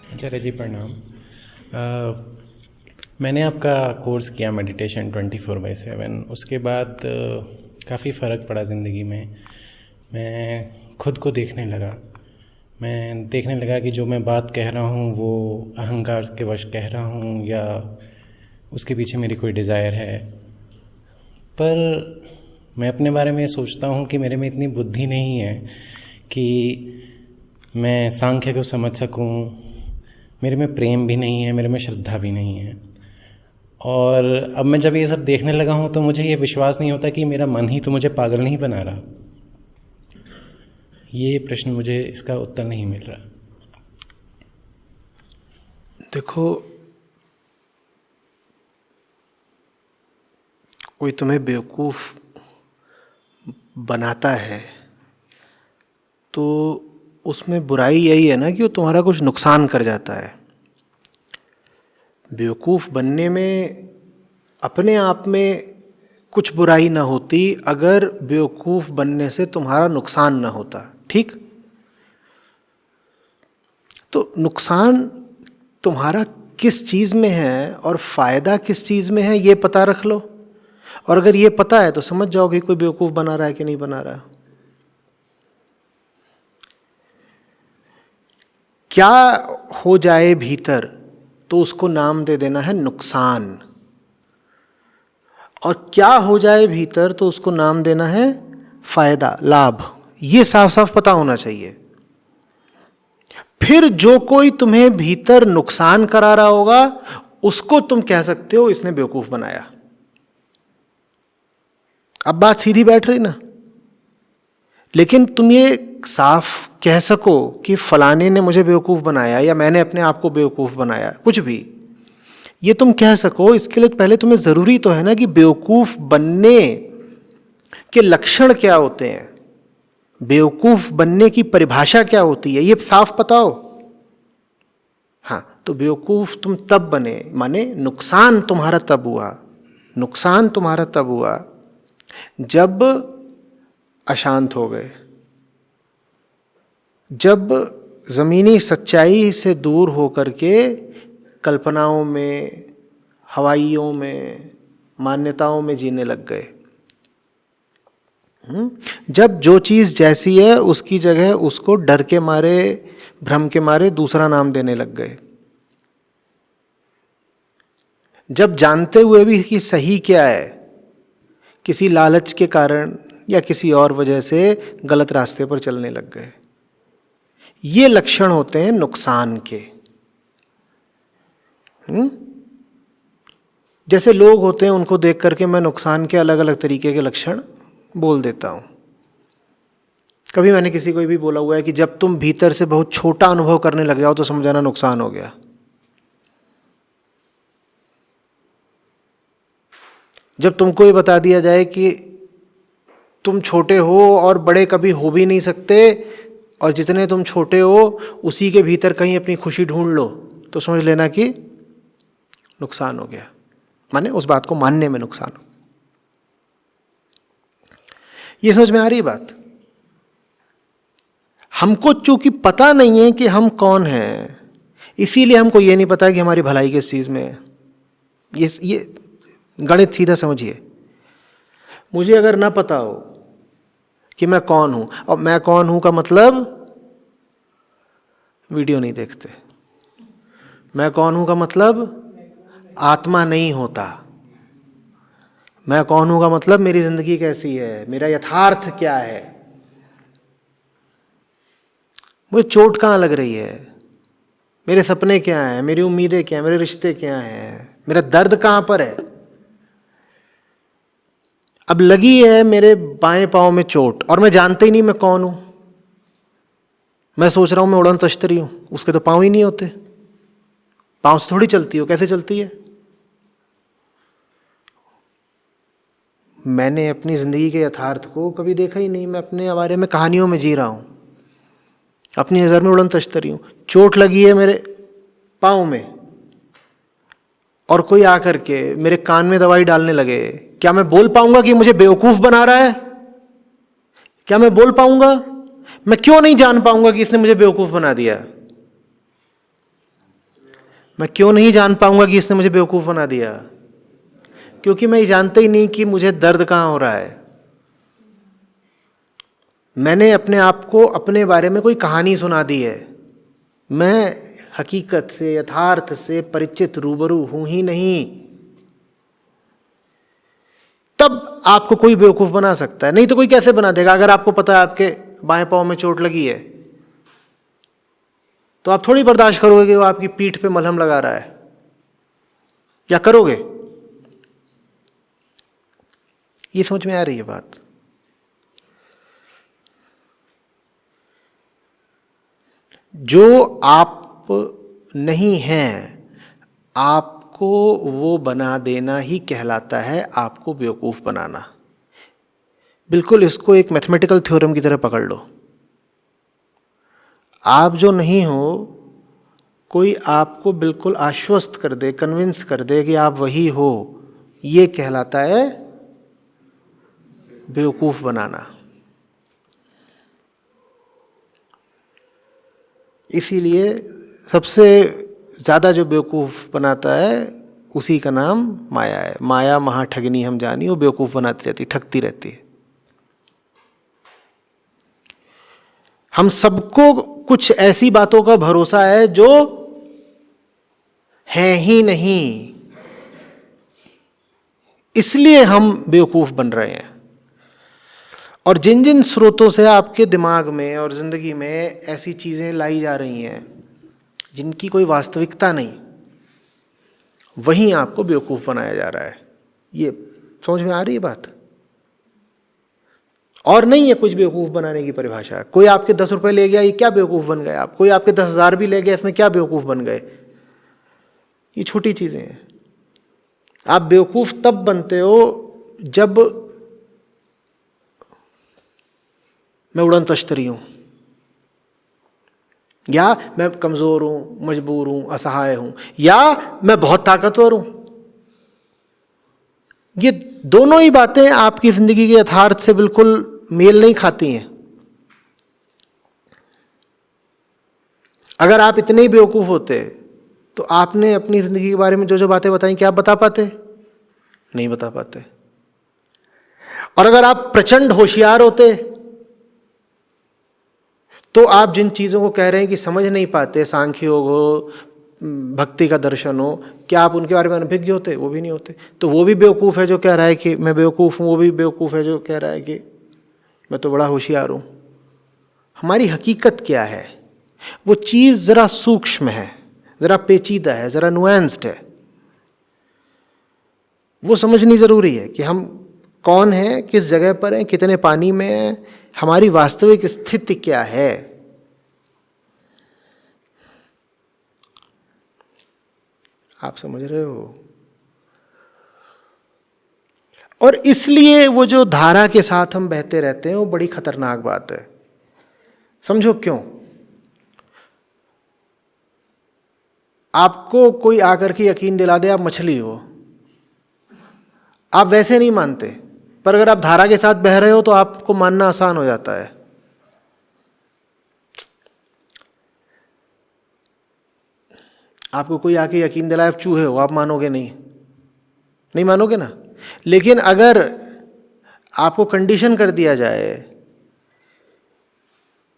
आचार्य जी प्रणाम। मैंने आपका कोर्स किया मेडिटेशन 24/7। उसके बाद काफ़ी फ़र्क पड़ा ज़िंदगी में। मैं खुद को देखने लगा। मैं देखने लगा कि जो मैं बात कह रहा हूँ वो अहंकार के वश कह रहा हूँ या उसके पीछे मेरी कोई डिज़ायर है। पर मैं अपने बारे में सोचता हूँ कि मेरे में इतनी बुद्धि नहीं है कि मैं सांख्य को समझ सकूँ। मेरे में प्रेम भी नहीं है, मेरे में श्रद्धा भी नहीं है। और अब मैं जब ये सब देखने लगा हूँ तो मुझे ये विश्वास नहीं होता कि मेरा मन ही तो मुझे पागल नहीं बना रहा। ये प्रश्न, मुझे इसका उत्तर नहीं मिल रहा। देखो, कोई तुम्हें बेवकूफ़ बनाता है तो उसमें बुराई यही है ना कि वो तुम्हारा कुछ नुकसान कर जाता है। बेवकूफ़ बनने में अपने आप में कुछ बुराई ना होती अगर बेवकूफ़ बनने से तुम्हारा नुकसान ना होता। ठीक? तो नुकसान तुम्हारा किस चीज़ में है और फ़ायदा किस चीज़ में है, ये पता रख लो। और अगर ये पता है तो समझ जाओगे कोई बेवकूफ़ बना रहा है कि नहीं बना रहा। क्या हो जाए भीतर तो उसको नाम दे देना है नुकसान, और क्या हो जाए भीतर तो उसको नाम देना है फायदा, लाभ। ये साफ साफ पता होना चाहिए। फिर जो कोई तुम्हें भीतर नुकसान करा रहा होगा उसको तुम कह सकते हो इसने बेवकूफ बनाया। अब बात सीधी बैठ रही ना। लेकिन तुम ये साफ कह सको कि फलाने ने मुझे बेवकूफ बनाया या मैंने अपने आप को बेवकूफ बनाया, कुछ भी ये तुम कह सको, इसके लिए पहले तुम्हें जरूरी तो है ना कि बेवकूफ बनने के लक्षण क्या होते हैं, बेवकूफ बनने की परिभाषा क्या होती है, ये साफ पता हो। हाँ, तो बेवकूफ तुम तब बने, माने नुकसान तुम्हारा तब हुआ, नुकसान तुम्हारा तब हुआ जब अशांत हो गए, जब जमीनी सच्चाई से दूर होकर के कल्पनाओं में, हवाइयों में, मान्यताओं में जीने लग गए। जब जो चीज़ जैसी है उसकी जगह उसको डर के मारे, भ्रम के मारे दूसरा नाम देने लग गए। जब जानते हुए भी कि सही क्या है, किसी लालच के कारण या किसी और वजह से गलत रास्ते पर चलने लग गए। ये लक्षण होते हैं नुकसान के। जैसे लोग होते हैं उनको देख करके मैं नुकसान के अलग अलग तरीके के लक्षण बोल देता हूं। कभी मैंने किसी को भी बोला हुआ है कि जब तुम भीतर से बहुत छोटा अनुभव करने लग जाओ तो समझाना नुकसान हो गया। जब तुमको ये बता दिया जाए कि तुम छोटे हो और बड़े कभी हो भी नहीं सकते, और जितने तुम छोटे हो उसी के भीतर कहीं अपनी खुशी ढूंढ लो, तो समझ लेना कि नुकसान हो गया, माने उस बात को मानने में नुकसान हो। ये समझ में आ रही बात? हमको चूंकि पता नहीं है कि हम कौन हैं, इसीलिए हमको ये नहीं पता कि हमारी भलाई किस चीज में है। ये गणित सीधा समझिए। मुझे अगर ना पता हो कि मैं कौन हूं, और मैं कौन हूं का मतलब वीडियो नहीं देखते, मैं कौन हूं का मतलब आत्मा नहीं होता, मैं कौन हूं का मतलब मेरी जिंदगी कैसी है, मेरा यथार्थ क्या है, मुझे चोट कहाँ लग रही है, मेरे सपने क्या हैं, मेरी उम्मीदें क्या हैं, मेरे रिश्ते क्या हैं, मेरा दर्द कहाँ पर है। अब लगी है मेरे बाएं पांव में चोट और मैं जानते ही नहीं मैं कौन हूं। मैं सोच रहा हूं मैं उड़न तश्तरी हूं, उसके तो पांव ही नहीं होते, पांव से थोड़ी चलती हो, कैसे चलती है। मैंने अपनी जिंदगी के यथार्थ को कभी देखा ही नहीं, मैं अपने बारे में कहानियों में जी रहा हूं, अपनी नजर में उड़न तश्तरी हूं। चोट लगी है मेरे पांव में और कोई आकर के मेरे कान में दवाई डालने लगे, क्या मैं बोल पाऊंगा कि मुझे बेवकूफ बना रहा है? क्या मैं बोल पाऊंगा? मैं क्यों नहीं जान पाऊंगा कि इसने मुझे बेवकूफ बना दिया? मैं क्यों नहीं जान पाऊंगा कि इसने मुझे बेवकूफ़ बना दिया? क्योंकि मैं जानता ही नहीं कि मुझे दर्द कहाँ हो रहा है। मैंने अपने आप को अपने बारे में कोई कहानी सुना दी है। मैं हकीकत से, यथार्थ से परिचित रूबरू हूं ही नहीं। तब आपको कोई बेवकूफ़ बना सकता है, नहीं तो कोई कैसे बना देगा? अगर आपको पता है आपके बाएं पांव में चोट लगी है, तो आप थोड़ी बर्दाश्त करोगे कि वो आपकी पीठ पे मलहम लगा रहा है, या करोगे? ये समझ में आ रही है बात? जो आप नहीं हैं, आपको वो बना देना ही कहलाता है आपको बेवकूफ़ बनाना। बिल्कुल इसको एक मैथमेटिकल थ्योरम की तरह पकड़ लो। आप जो नहीं हो, कोई आपको बिल्कुल आश्वस्त कर दे, कन्विंस कर दे कि आप वही हो, ये कहलाता है बेवकूफ़ बनाना। इसीलिए सबसे ज़्यादा जो बेवकूफ़ बनाता है उसी का नाम माया है। माया महाठगनी हम जानी, वो बेवकूफ़ बनाती रहती, ठगती रहती है। हम सबको कुछ ऐसी बातों का भरोसा है जो है ही नहीं, इसलिए हम बेवकूफ़ बन रहे हैं। और जिन जिन स्रोतों से आपके दिमाग में और ज़िंदगी में ऐसी चीज़ें लाई जा रही हैं जिनकी कोई वास्तविकता नहीं, वहीं आपको बेवकूफ़ बनाया जा रहा है। ये समझ में आ रही है बात? और नहीं है कुछ बेवकूफ़ बनाने की परिभाषा। कोई आपके 10 रुपए ले गया, ये क्या बेवकूफ़ बन गए आप? कोई आपके 10,000 भी ले गया, इसमें क्या बेवकूफ़ बन गए? ये छोटी चीज़ें हैं। आप बेवकूफ़ तब बनते हो जब मैं उड़न तश्तरी हूँ, या मैं कमज़ोर हूँ, मजबूर हूँ, असहाय हूँ, या मैं बहुत ताकतवर हूँ। ये दोनों ही बातें आपकी ज़िंदगी के यथार्थ से बिल्कुल मेल नहीं खाती हैं। अगर आप इतने ही बेवकूफ़ होते तो आपने अपनी ज़िंदगी के बारे में जो जो बातें बताई, क्या आप बता पाते? नहीं बता पाते। और अगर आप प्रचंड होशियार होते तो आप जिन चीज़ों को कह रहे हैं कि समझ नहीं पाते, सांख्य योग हो, भक्ति का दर्शन हो, क्या आप उनके बारे में अनभिज्ञ होते? वो भी नहीं होते। तो वो भी बेवकूफ़ है जो कह रहा है कि मैं बेवकूफ़ हूँ, वो भी बेवकूफ़ है जो कह रहा है कि मैं तो बड़ा होशियार हूँ। हमारी हकीकत क्या है? वो चीज़ ज़रा सूक्ष्म है, ज़रा पेचीदा है, ज़रा नुएंस्ड है। वो समझनी ज़रूरी है कि हम कौन हैं, किस जगह पर हैं, कितने पानी में हैं, हमारी वास्तविक स्थिति क्या है। आप समझ रहे हो? और इसलिए वो जो धारा के साथ हम बहते रहते हैं वो बड़ी खतरनाक बात है। समझो क्यों? आपको कोई आकर के यकीन दिला दे आप मछली हो, आप वैसे नहीं मानते, पर अगर आप धारा के साथ बह रहे हो तो आपको मानना आसान हो जाता है। आपको कोई आके यकीन दिलाए आप चूहे हो, आप मानोगे नहीं? नहीं मानोगे ना। लेकिन अगर आपको कंडीशन कर दिया जाए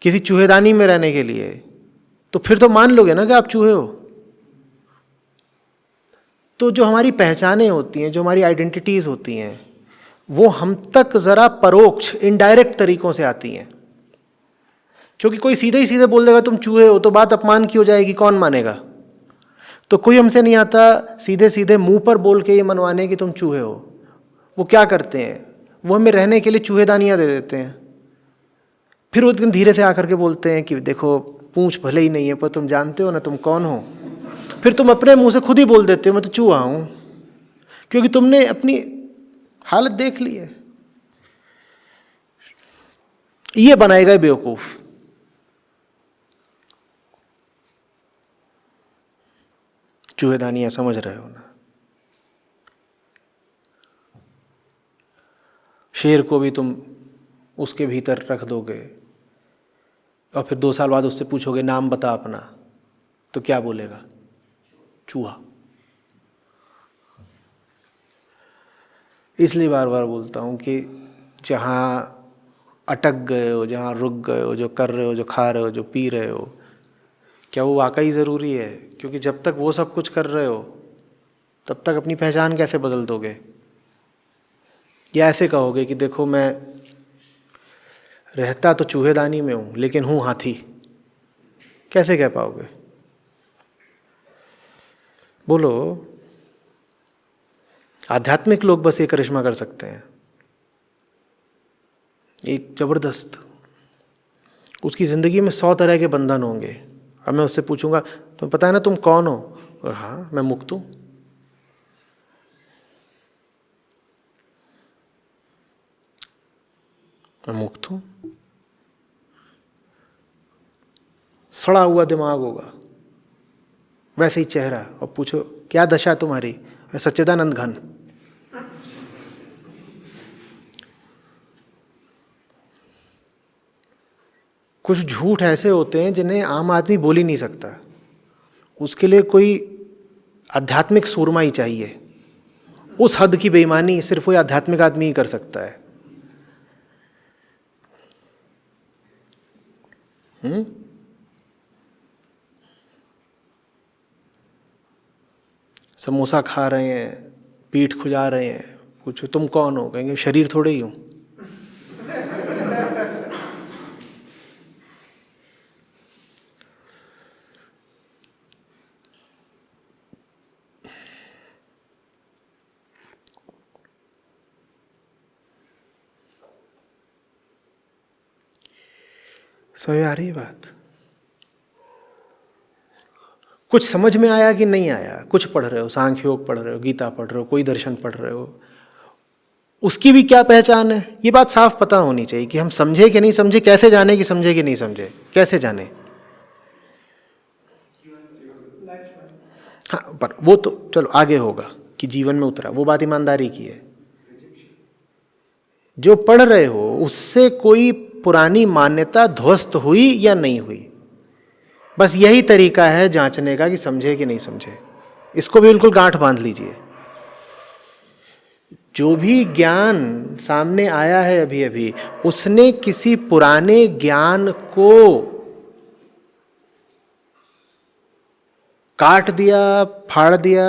किसी चूहेदानी में रहने के लिए, तो फिर तो मान लोगे ना कि आप चूहे हो। तो जो हमारी पहचानें होती हैं, जो हमारी आइडेंटिटीज़ होती हैं, वो हम तक ज़रा परोक्ष, इनडायरेक्ट तरीक़ों से आती हैं। क्योंकि कोई सीधे ही सीधे बोल देगा तुम चूहे हो तो बात अपमान की हो जाएगी, कौन मानेगा? तो कोई हमसे नहीं आता सीधे सीधे मुंह पर बोल के ये मनवाने कि तुम चूहे हो। वो क्या करते हैं? वो हमें रहने के लिए चूहेदानियाँ दे देते हैं। फिर वो धीरे से आकर के बोलते हैं कि देखो पूंछ भले ही नहीं है पर तुम जानते हो ना तुम कौन हो। फिर तुम अपने मुंह से खुद ही बोल देते हो मैं तो चूहा हूँ, क्योंकि तुमने अपनी हालत देख ली है। ये बनाएगा बेवकूफ़। चूहेदानियाँ समझ रहे हो ना? शेर को भी तुम उसके भीतर रख दोगे और फिर 2 साल बाद उससे पूछोगे नाम बता अपना, तो क्या बोलेगा? चूहा। इसलिए बार बार बोलता हूँ कि जहाँ अटक गए हो, जहाँ रुक गए हो, जो कर रहे हो, जो खा रहे हो, जो पी रहे हो, क्या वो वाकई ज़रूरी है? क्योंकि जब तक वो सब कुछ कर रहे हो तब तक अपनी पहचान कैसे बदल दोगे? या ऐसे कहोगे कि देखो मैं रहता तो चूहेदानी में हूँ लेकिन हूँ हाथी, कैसे कह पाओगे? बोलो। आध्यात्मिक लोग बस ये करिश्मा कर सकते हैं, एक जबरदस्त। उसकी ज़िंदगी में 100 तरह के बंधन होंगे। अब मैं उससे पूछूंगा तुम्हें पता है ना तुम कौन हो? और हाँ, मैं मुक्त हूँ। मैं मुक्त हूँ। सड़ा हुआ दिमाग होगा, वैसे ही चेहरा, और पूछो क्या दशा तुम्हारी? सच्चिदानंद घन। कुछ झूठ ऐसे होते हैं जिन्हें आम आदमी बोल ही नहीं सकता। उसके लिए कोई आध्यात्मिक सूरमा ही चाहिए। उस हद की बेईमानी सिर्फ कोई आध्यात्मिक आदमी ही कर सकता है। समोसा खा रहे हैं, पीठ खुजा रहे हैं, पूछो तुम कौन हो? कहेंगे शरीर थोड़े ही हूं। समझ आ रही है बात? कुछ समझ में आया कि नहीं आया? कुछ पढ़ रहे हो, सांख्य योग पढ़ रहे हो, गीता पढ़ रहे हो, कोई दर्शन पढ़ रहे हो, उसकी भी क्या पहचान है? ये बात साफ पता होनी चाहिए कि हम समझे कि नहीं समझे। कैसे जाने कि समझे कि नहीं समझे? कैसे जाने? हाँ, पर वो तो चलो आगे होगा कि जीवन में उतरा, वो बात ईमानदारी की है। जो पढ़ रहे हो उससे कोई पुरानी मान्यता ध्वस्त हुई या नहीं हुई? बस यही तरीका है जांचने का कि समझे कि नहीं समझे। इसको भी बिल्कुल गांठ बांध लीजिए। जो भी ज्ञान सामने आया है अभी अभी, उसने किसी पुराने ज्ञान को काट दिया, फाड़ दिया,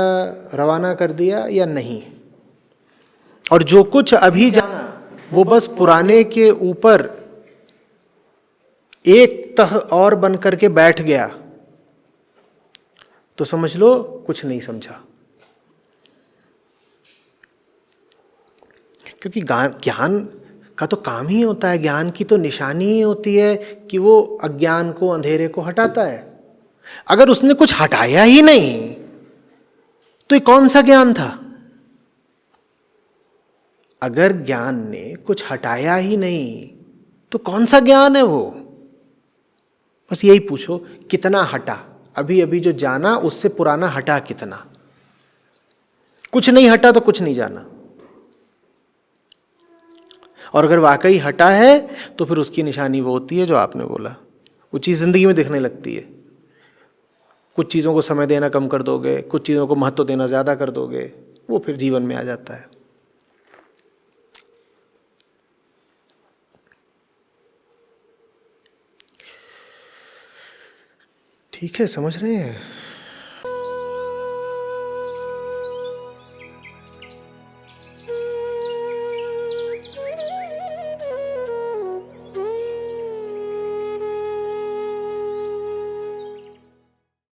रवाना कर दिया या नहीं? और जो कुछ अभी जाना वो बस पुराने के ऊपर एक तह और बन करके बैठ गया, तो समझ लो कुछ नहीं समझा। क्योंकि ज्ञान का तो काम ही होता है, ज्ञान की तो निशानी ही होती है कि वो अज्ञान को, अंधेरे को हटाता है। अगर उसने कुछ हटाया ही नहीं तो ये कौन सा ज्ञान था? अगर ज्ञान ने कुछ हटाया ही नहीं तो कौन सा ज्ञान है वो? बस यही पूछो, कितना हटा? अभी अभी जो जाना उससे पुराना हटा कितना? कुछ नहीं हटा तो कुछ नहीं जाना। और अगर वाकई हटा है तो फिर उसकी निशानी वो होती है जो आपने बोला, वो चीज़ जिंदगी में दिखने लगती है। कुछ चीज़ों को समय देना कम कर दोगे, कुछ चीज़ों को महत्व देना ज़्यादा कर दोगे, वो फिर जीवन में आ जाता है। ठीक है, समझ रहे हैं?